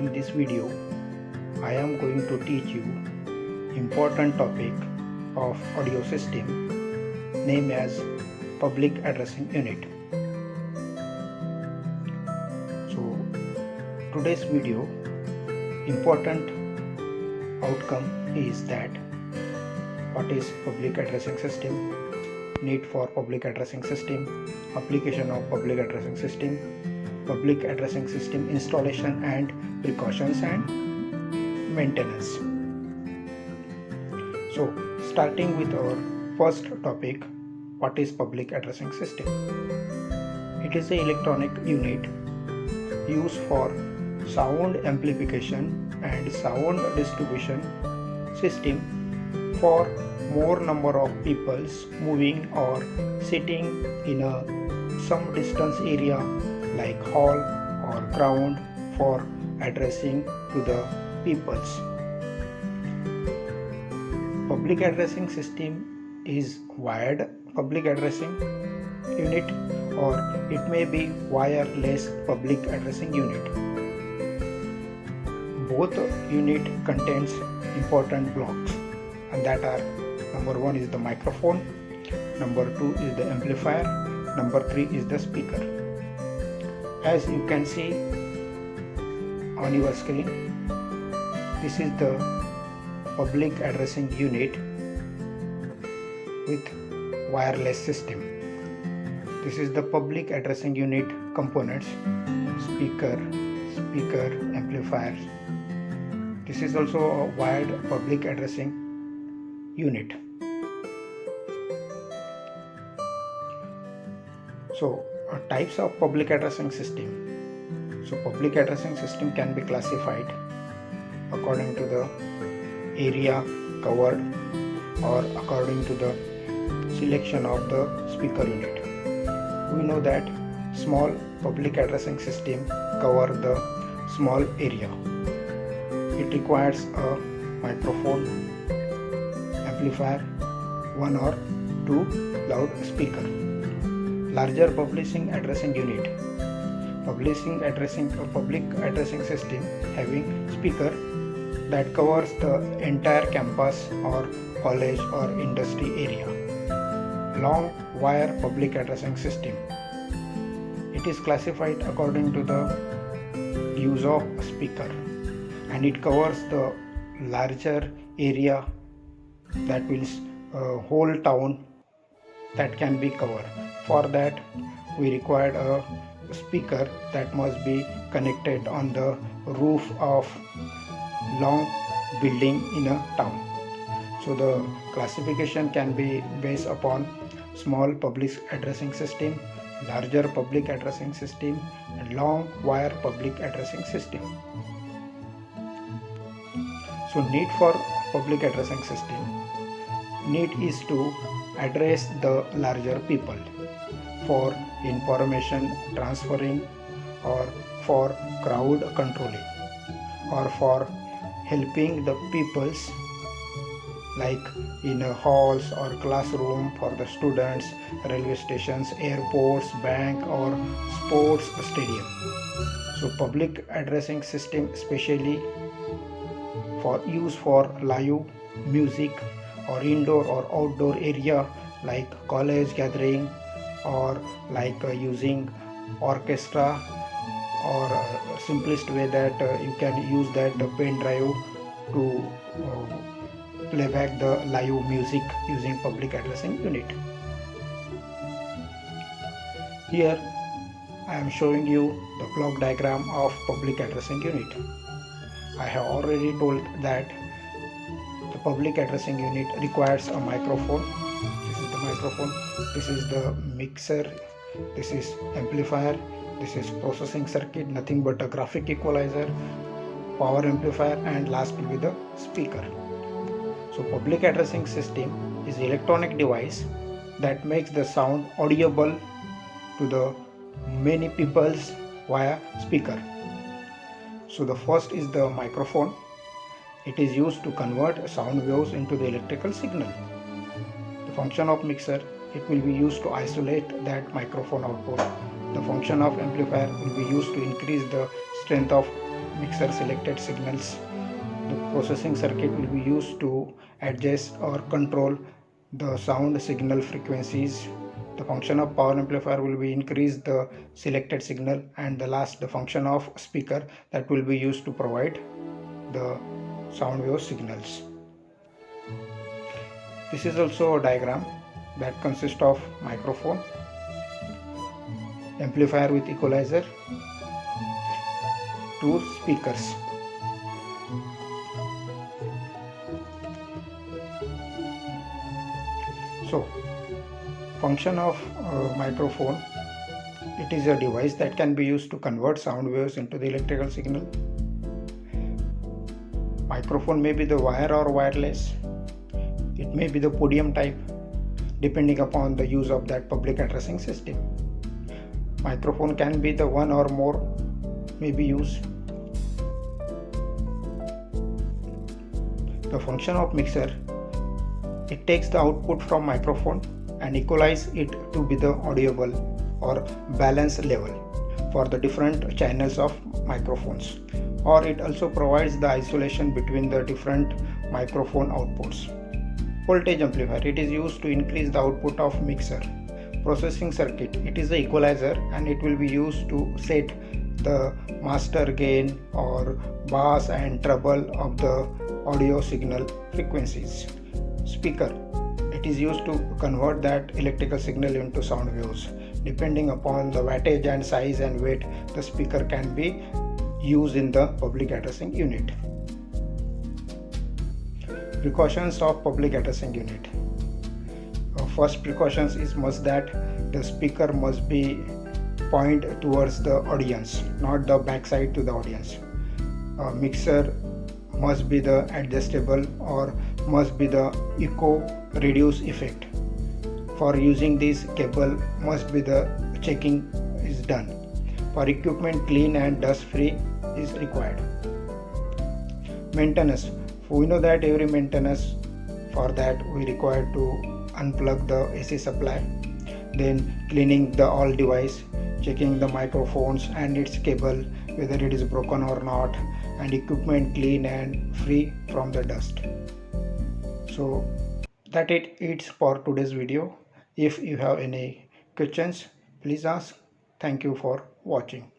In this video, I am going to teach you important topic of audio system named as public addressing unit. So today's video important outcome is that what is public addressing system, need for public addressing system, application of public addressing system installation and precautions and maintenance. So starting with our first topic, what is public addressing system? It is an electronic unit used for sound amplification and sound distribution system for more number of peoples moving or sitting in some distance area like hall or ground for addressing to the peoples. Public addressing system is wired public addressing unit or it may be wireless public addressing unit. Both unit contains important blocks, and that are number 1 is the microphone, number 2 is the amplifier, number 3 is the speaker. As you can see on your screen, this is the public addressing unit with wireless system. This is the public addressing unit components: speaker, amplifier. This is also a wired public addressing unit. So types of public addressing system. So public addressing system can be classified according to the area covered or according to the selection of the speaker unit. We know that small public addressing system cover the small area. It requires a microphone, amplifier, 1 or 2 loudspeaker. Larger publishing addressing unit. Public addressing system having speaker that covers the entire campus or college or industry area. Long wire public addressing system. It is classified according to the use of speaker, and it covers the larger area, that means whole town that can be covered. For that we required a speaker that must be connected on the roof of long building in a town. So the classification can be based upon small public addressing system, larger public addressing system, and long wire public addressing system. So need for public addressing system. Need is to address the larger people for information transferring or for crowd controlling or for helping the peoples, like in halls or classroom for the students, railway stations, airports, bank or sports stadium. So public addressing system especially for use for live music or indoor or outdoor area like college gathering or like using orchestra, or simplest way that you can use that pen drive to play back the live music using public addressing unit. Here I am showing you the block diagram of public addressing unit. I have already told that the public addressing unit requires a microphone. This is the microphone. This is the mixer. This is amplifier. This is processing circuit, nothing but a graphic equalizer, power amplifier, and last will be the speaker. So public addressing system is electronic device that makes the sound audible to the many peoples via speaker. So the first is the microphone. It is used to convert sound waves into the electrical signal. The function of mixer, it will be used to isolate that microphone output. The function of amplifier will be used to increase the strength of mixer selected signals. The processing circuit will be used to adjust or control the sound signal frequencies. The function of power amplifier will be increase the selected signal, and the last, the function of speaker, that will be used to provide the sound wave signals. This is also a diagram that consists of microphone, amplifier with equalizer, two speakers. So, function of microphone, it is a device that can be used to convert sound waves into the electrical signal. Microphone may be the wire or wireless. It may be the podium type, depending upon the use of that public addressing system. Microphone can be the one or more may be used. The function of mixer, it takes the output from microphone and equalize it to be the audible or balance level for the different channels of microphones, or it also provides the isolation between the different microphone outputs. Voltage amplifier, it is used to increase the output of mixer. Processing circuit, it is the equalizer and it will be used to set the master gain or bass and treble of the audio signal frequencies. Speaker, it is used to convert that electrical signal into sound waves. Depending upon the wattage and size and weight, the speaker can be used in the public addressing unit. Precautions of public addressing unit. First precautions is must that the speaker must be point towards the audience, not the backside to the audience. Mixer must be the adjustable or must be the echo reduce effect. For using this cable must be the checking is done. For equipment clean and dust free is required. Maintenance, we know that every maintenance, for that we require to unplug the AC supply, then cleaning the all device, checking the microphones and its cable whether it is broken or not, and equipment clean and free from the dust. So that it's for today's video. If you have any questions, please ask. Thank you for watching.